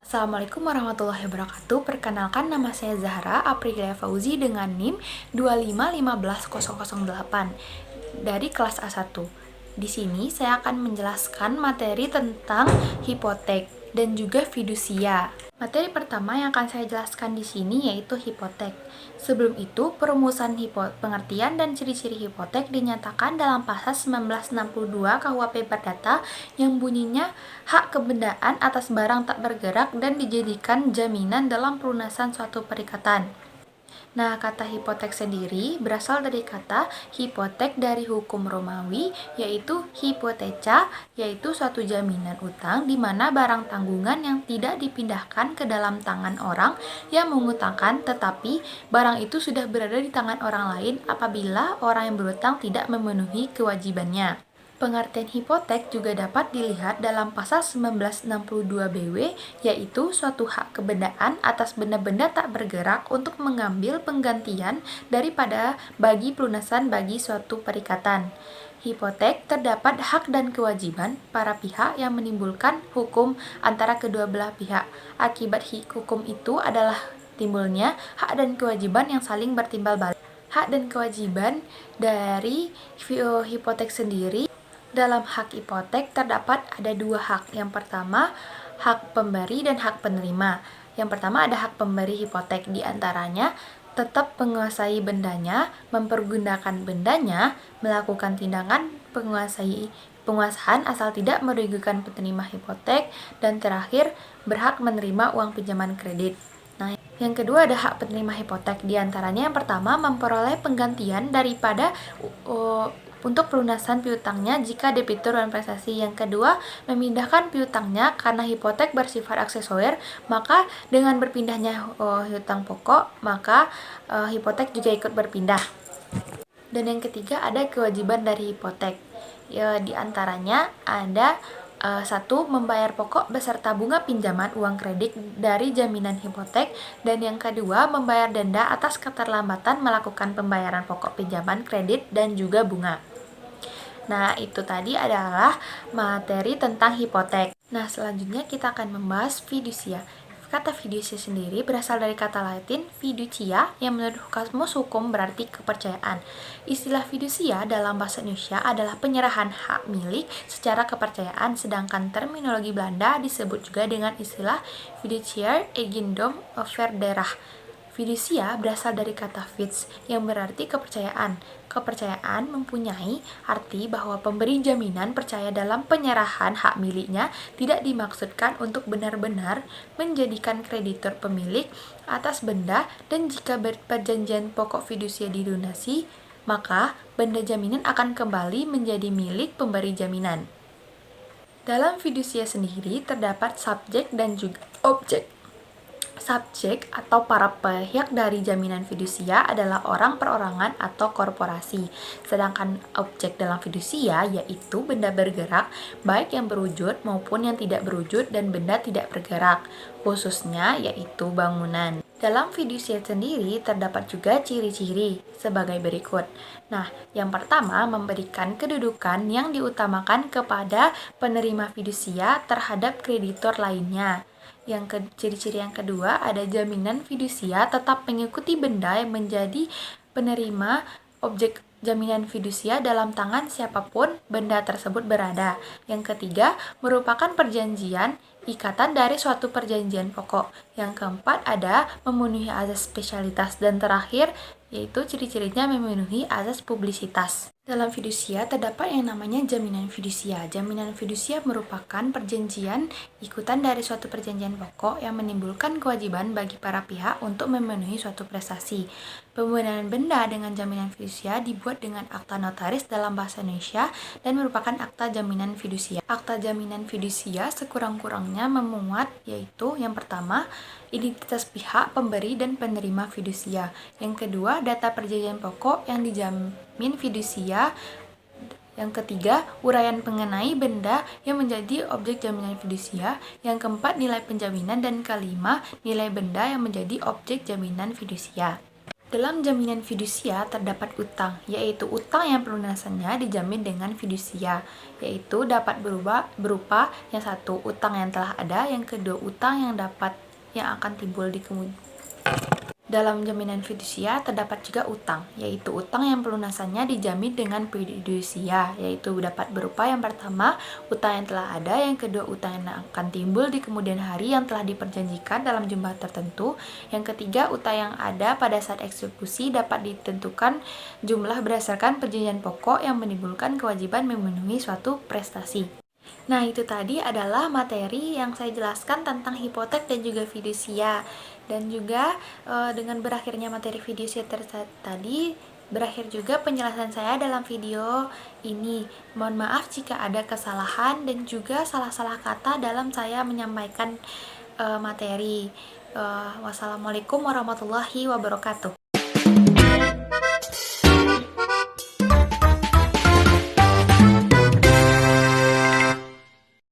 Assalamualaikum warahmatullahi wabarakatuh. Perkenalkan, nama saya Zahra Aprilia Fauzi dengan NIM 2515008 dari kelas A1. Di sini saya akan menjelaskan materi tentang hipotek dan juga fidusia. Materi pertama yang akan saya jelaskan di sini yaitu hipotek. Sebelum itu, perumusan pengertian dan ciri-ciri hipotek dinyatakan dalam pasal 1962 KUHP Perdata yang bunyinya hak kebendaan atas barang tak bergerak dan dijadikan jaminan dalam pelunasan suatu perikatan. Nah, kata hipotek sendiri berasal dari kata hipotek dari hukum Romawi, yaitu hipoteca, yaitu suatu jaminan utang di mana barang tanggungan yang tidak dipindahkan ke dalam tangan orang yang mengutangkan, tetapi barang itu sudah berada di tangan orang lain apabila orang yang berutang tidak memenuhi kewajibannya. Pengertian hipotek juga dapat dilihat dalam pasal 1962 BW, yaitu suatu hak kebendaan atas benda-benda tak bergerak untuk mengambil penggantian daripada bagi pelunasan bagi suatu perikatan. Hipotek terdapat hak dan kewajiban para pihak yang menimbulkan hukum antara kedua belah pihak. Akibat hukum itu adalah timbulnya hak dan kewajiban yang saling bertimbal balik. Hak dan kewajiban dari hipotek sendiri. Dalam hak hipotek terdapat ada dua hak. Yang pertama, hak pemberi dan hak penerima. Yang pertama ada hak pemberi hipotek, di antaranya tetap menguasai bendanya, mempergunakan bendanya, melakukan tindakan penguasaan asal tidak merugikan penerima hipotek, dan terakhir berhak menerima uang pinjaman kredit. Nah, yang kedua ada hak penerima hipotek, di antaranya yang pertama memperoleh penggantian daripada untuk pelunasan piutangnya jika debitur dan prestasi. Yang kedua, memindahkan piutangnya karena hipotek bersifat aksesorir, maka dengan berpindahnya hutang pokok, maka hipotek juga ikut berpindah. Dan yang ketiga, ada kewajiban dari hipotek. Ya, di antaranya ada satu, membayar pokok beserta bunga pinjaman uang kredit dari jaminan hipotek, dan yang kedua, membayar denda atas keterlambatan melakukan pembayaran pokok pinjaman kredit dan juga bunga. Nah, itu tadi adalah materi tentang hipotek. Nah, selanjutnya kita akan membahas fidusia. Kata fidusia sendiri berasal dari kata Latin fiducia yang menurut kamus hukum berarti kepercayaan. Istilah fidusia dalam bahasa Indonesia adalah penyerahan hak milik secara kepercayaan, sedangkan terminologi Belanda disebut juga dengan istilah fiduciair eigendom verderah. Fidusia berasal dari kata fids yang berarti kepercayaan. Kepercayaan mempunyai arti bahwa pemberi jaminan percaya dalam penyerahan hak miliknya, tidak dimaksudkan untuk benar-benar menjadikan kreditor pemilik atas benda, dan jika perjanjian pokok fidusia dilunasi, maka benda jaminan akan kembali menjadi milik pemberi jaminan. Dalam fidusia sendiri terdapat subjek dan juga objek. Subjek atau para pihak dari jaminan fidusia adalah orang, perorangan, atau korporasi. Sedangkan objek dalam fidusia yaitu benda bergerak, baik yang berwujud maupun yang tidak berwujud, dan benda tidak bergerak, khususnya yaitu bangunan. Dalam fidusia sendiri terdapat juga ciri-ciri sebagai berikut. Nah, yang pertama, memberikan kedudukan yang diutamakan kepada penerima fidusia terhadap kreditor lainnya. Ciri-ciri yang kedua ada jaminan fidusia tetap mengikuti benda yang menjadi penerima objek jaminan fidusia dalam tangan siapapun benda tersebut berada. Yang ketiga, merupakan perjanjian ikatan dari suatu perjanjian pokok. Yang keempat ada memenuhi azas spesialitas, dan terakhir yaitu ciri-cirinya memenuhi azas publisitas. Dalam fidusia terdapat yang namanya jaminan fidusia. Jaminan fidusia merupakan perjanjian ikutan dari suatu perjanjian pokok yang menimbulkan kewajiban bagi para pihak untuk memenuhi suatu prestasi. Pembenaran benda dengan jaminan fidusia dibuat dengan akta notaris dalam bahasa Indonesia dan merupakan akta jaminan fidusia. Akta jaminan fidusia sekurang-kurangnya memuat yaitu yang pertama, identitas pihak pemberi dan penerima fidusia. Yang kedua, data perjanjian pokok yang dijamin fidusia. Yang ketiga, uraian mengenai benda yang menjadi objek jaminan fidusia. Yang keempat, nilai penjaminan. Dan kelima, nilai benda yang menjadi objek jaminan fidusia. Dalam jaminan fidusia terdapat utang, yaitu utang yang pelunasannya dijamin dengan fidusia, yaitu dapat berupa yang satu, utang yang telah ada, yang kedua, utang yang akan timbul di kemudian. Dalam jaminan fidusia terdapat juga utang, yaitu utang yang pelunasannya dijamin dengan fidusia, yaitu dapat berupa yang pertama, utang yang telah ada, yang kedua, utang yang akan timbul di kemudian hari yang telah diperjanjikan dalam jumlah tertentu, yang ketiga, utang yang ada pada saat eksekusi dapat ditentukan jumlah berdasarkan perjanjian pokok yang menimbulkan kewajiban memenuhi suatu prestasi. Nah, itu tadi adalah materi yang saya jelaskan tentang hipotek dan juga fidusia. Dan juga dengan berakhirnya materi fidusia tadi, berakhir juga penjelasan saya dalam video ini. Mohon maaf jika ada kesalahan dan juga salah-salah kata dalam saya menyampaikan materi. Wassalamualaikum warahmatullahi wabarakatuh.